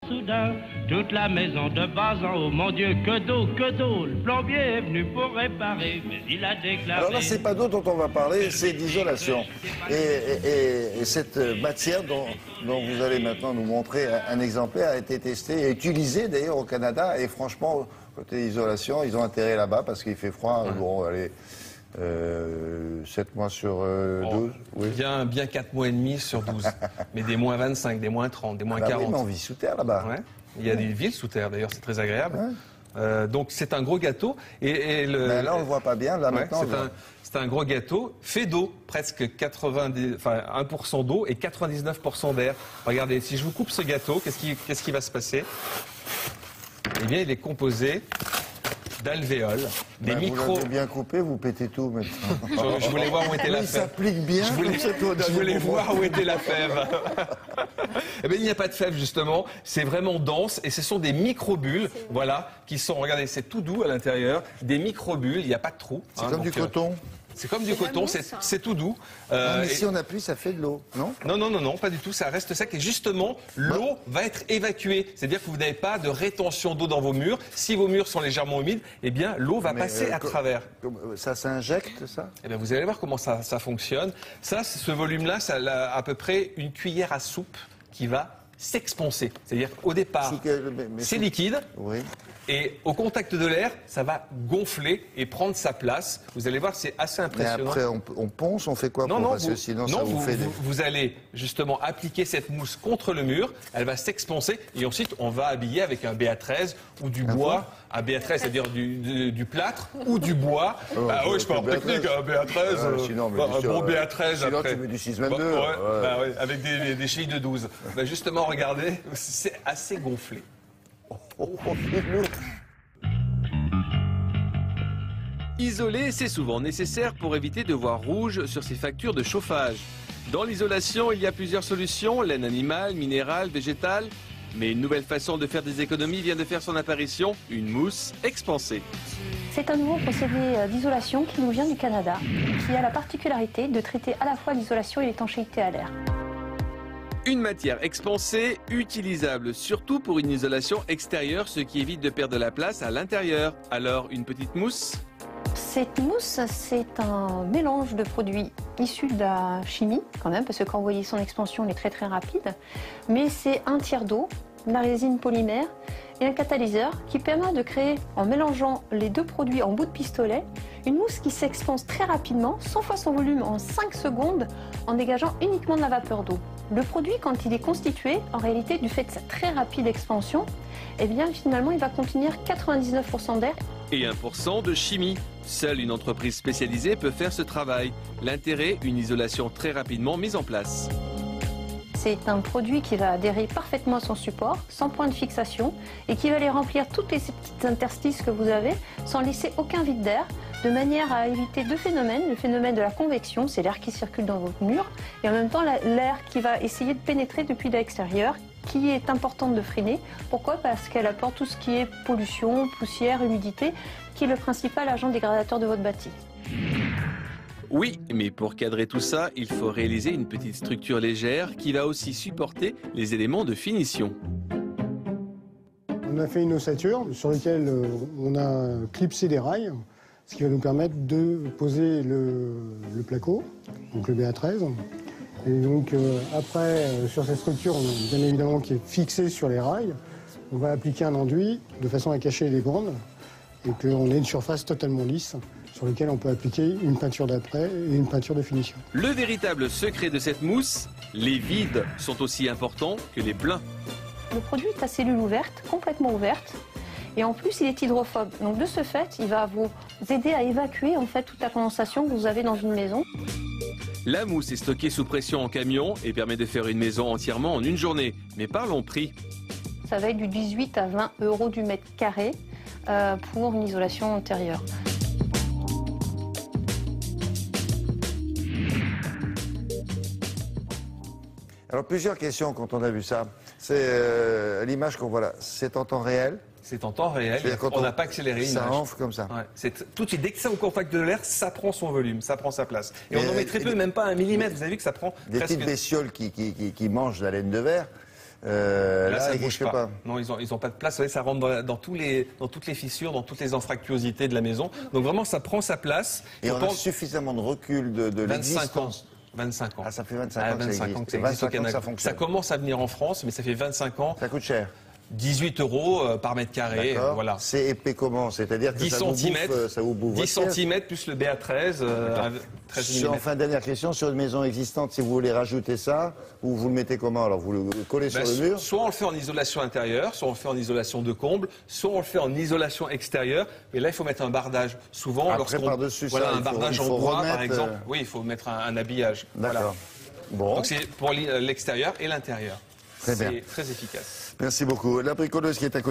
Soudain, toute la maison de bas en haut, mon Dieu, que d'eau, le plombier est venu pour réparer, mais il a déclaré... Alors là, c'est pas d'eau dont on va parler, c'est d'isolation. Et cette matière dont vous allez maintenant nous montrer un exemplaire a été testée et utilisée d'ailleurs au Canada. Et franchement, côté isolation, ils ont intérêt là-bas parce qu'il fait froid. Bon, allez... 7 mois sur 12, oui. Bien 4 mois et demi sur 12. Mais des moins 25, des moins 30, des moins 40. Oui, mais on vit sous terre là-bas. Ouais. Il y a des villes sous terre d'ailleurs, c'est très agréable. Ouais. Donc c'est un gros gâteau. Mais là on ne le voit pas bien, là maintenant. C'est un gros gâteau fait d'eau, presque 1% d'eau et 99% d'air. Regardez, si je vous coupe ce gâteau, qu'est-ce qui va se passer? Eh bien, il est composé d'alvéoles, des micros... Vous l'avez bien coupé, vous pétez tout maintenant. Je voulais voir où était la fève. Il s'applique bien. Je voulais voir où était la fève. Eh bien, il n'y a pas de fève, justement. C'est vraiment dense et ce sont des microbules, voilà, qui sont, regardez, c'est tout doux à l'intérieur, des microbules, il n'y a pas de trou. C'est comme du coton. C'est comme du coton, c'est tout doux. Mais si on appuie, ça fait de l'eau, non? Non, pas du tout, ça reste sec. Et justement, l'eau va être évacuée. C'est-à-dire que vous n'avez pas de rétention d'eau dans vos murs. Si vos murs sont légèrement humides, eh bien, l'eau va passer à travers. Ça s'injecte, ça? Eh bien, vous allez voir comment ça fonctionne. Ce volume-là, ça a à peu près une cuillère à soupe qui va s'expanser. C'est-à-dire qu'au départ, c'est liquide. Oui. Et au contact de l'air, ça va gonfler et prendre sa place. Vous allez voir, c'est assez impressionnant. Mais après, on ponce, on fait quoi? Parce que sinon, ça vous fait vous allez justement appliquer cette mousse contre le mur. Elle va s'expanser et ensuite, on va habiller avec un BA13 ou du bois. Un BA13, c'est-à-dire du plâtre ou du bois. Oui, je parle technique, un BA13. Sinon, un bon BA13 sinon, après. tu mets du 622. Avec des chevilles de 12. Justement, regardez, c'est assez gonflé. Isoler, c'est souvent nécessaire pour éviter de voir rouge sur ses factures de chauffage. Dans l'isolation, il y a plusieurs solutions, laine animale, minérale, végétale. Mais une nouvelle façon de faire des économies vient de faire son apparition, une mousse expansée. C'est un nouveau procédé d'isolation qui nous vient du Canada, qui a la particularité de traiter à la fois l'isolation et l'étanchéité à l'air. Une matière expansée, utilisable surtout pour une isolation extérieure, ce qui évite de perdre de la place à l'intérieur. Alors, une petite mousse? Cette mousse, c'est un mélange de produits issus de la chimie, quand même, parce que quand vous voyez son expansion, elle est très très rapide. Mais c'est un tiers d'eau, de la résine polymère et un catalyseur qui permet de créer, en mélangeant les deux produits en bout de pistolet, une mousse qui s'expanse très rapidement, 100 fois son volume en 5 secondes, en dégageant uniquement de la vapeur d'eau. Le produit, quand il est constitué, en réalité, du fait de sa très rapide expansion, eh bien, finalement, il va contenir 99% d'air. Et 1% de chimie. Seule une entreprise spécialisée peut faire ce travail. L'intérêt, une isolation très rapidement mise en place. C'est un produit qui va adhérer parfaitement à son support, sans point de fixation, et qui va aller remplir toutes ces petites interstices que vous avez, sans laisser aucun vide d'air, de manière à éviter deux phénomènes. Le phénomène de la convection, c'est l'air qui circule dans votre mur, et en même temps l'air qui va essayer de pénétrer depuis l'extérieur, qui est importante de freiner. Pourquoi? Parce qu'elle apporte tout ce qui est pollution, poussière, humidité, qui est le principal agent dégradateur de votre bâti. Oui, mais pour cadrer tout ça, il faut réaliser une petite structure légère qui va aussi supporter les éléments de finition. On a fait une ossature sur laquelle on a clipsé des rails, ce qui va nous permettre de poser le placo, donc le BA13. Et donc après, sur cette structure, bien évidemment qui est fixée sur les rails, on va appliquer un enduit de façon à cacher les bandes et qu'on ait une surface totalement lisse sur laquelle on peut appliquer une peinture d'après et une peinture de finition. Le véritable secret de cette mousse, les vides sont aussi importants que les pleins. Le produit est à cellule ouverte, complètement ouverte, et en plus il est hydrophobe. Donc de ce fait, il va vous aider à évacuer en fait toute la condensation que vous avez dans une maison. La mousse est stockée sous pression en camion et permet de faire une maison entièrement en une journée. Mais parlons prix. Ça va être du 18 à 20 € du mètre carré pour une isolation intérieure. Alors, plusieurs questions quand on a vu ça. C'est l'image qu'on voit là. C'est en temps réel? C'est en temps réel, on n'a pas accéléré l'image. Ça enfle comme ça. Ouais, tout de suite, dès que c'est au contact de l'air, ça prend son volume, ça prend sa place. Et on en met très peu, même pas 1 millimètre. Vous avez vu que ça prend des presque... petites bestioles qui mangent la laine de verre. Là, ça il bouge risque pas. Non, ils ont pas de place. Vous voyez, ça rentre dans toutes les fissures, dans toutes les anfractuosités de la maison. Donc vraiment, ça prend sa place. Et on a suffisamment de recul de 25 ans. l'existence. 25 ans. Ah, ça fait 25 ans que ça existe. 25 ans que ça 25 existe au ans que Canada. ça fonctionne. Ça commence à venir en France, mais ça fait 25 ans. Ça coûte cher. 18 € par mètre carré. D'accord. Voilà. C'est épais comment? C'est-à-dire que 10 cm, ça vous bouffe 10 votre pièce. cm plus le BA13 à 13 mm. Enfin, dernière question, sur une maison existante, si vous voulez rajouter ça, ou vous le mettez comment? Alors, vous le collez sur le mur? Soit on le fait en isolation intérieure, soit on le fait en isolation de comble, soit on le fait en isolation extérieure. Mais là, il faut mettre un bardage. Souvent, Après, par-dessus voilà, ça, un bardage il en faut bois, remettre, par exemple. Oui, il faut mettre un habillage. D'accord. Voilà. Bon, Donc c'est pour l'extérieur et l'intérieur. Très bien. C'est très efficace. merci beaucoup. La bricoleuse qui est à côté.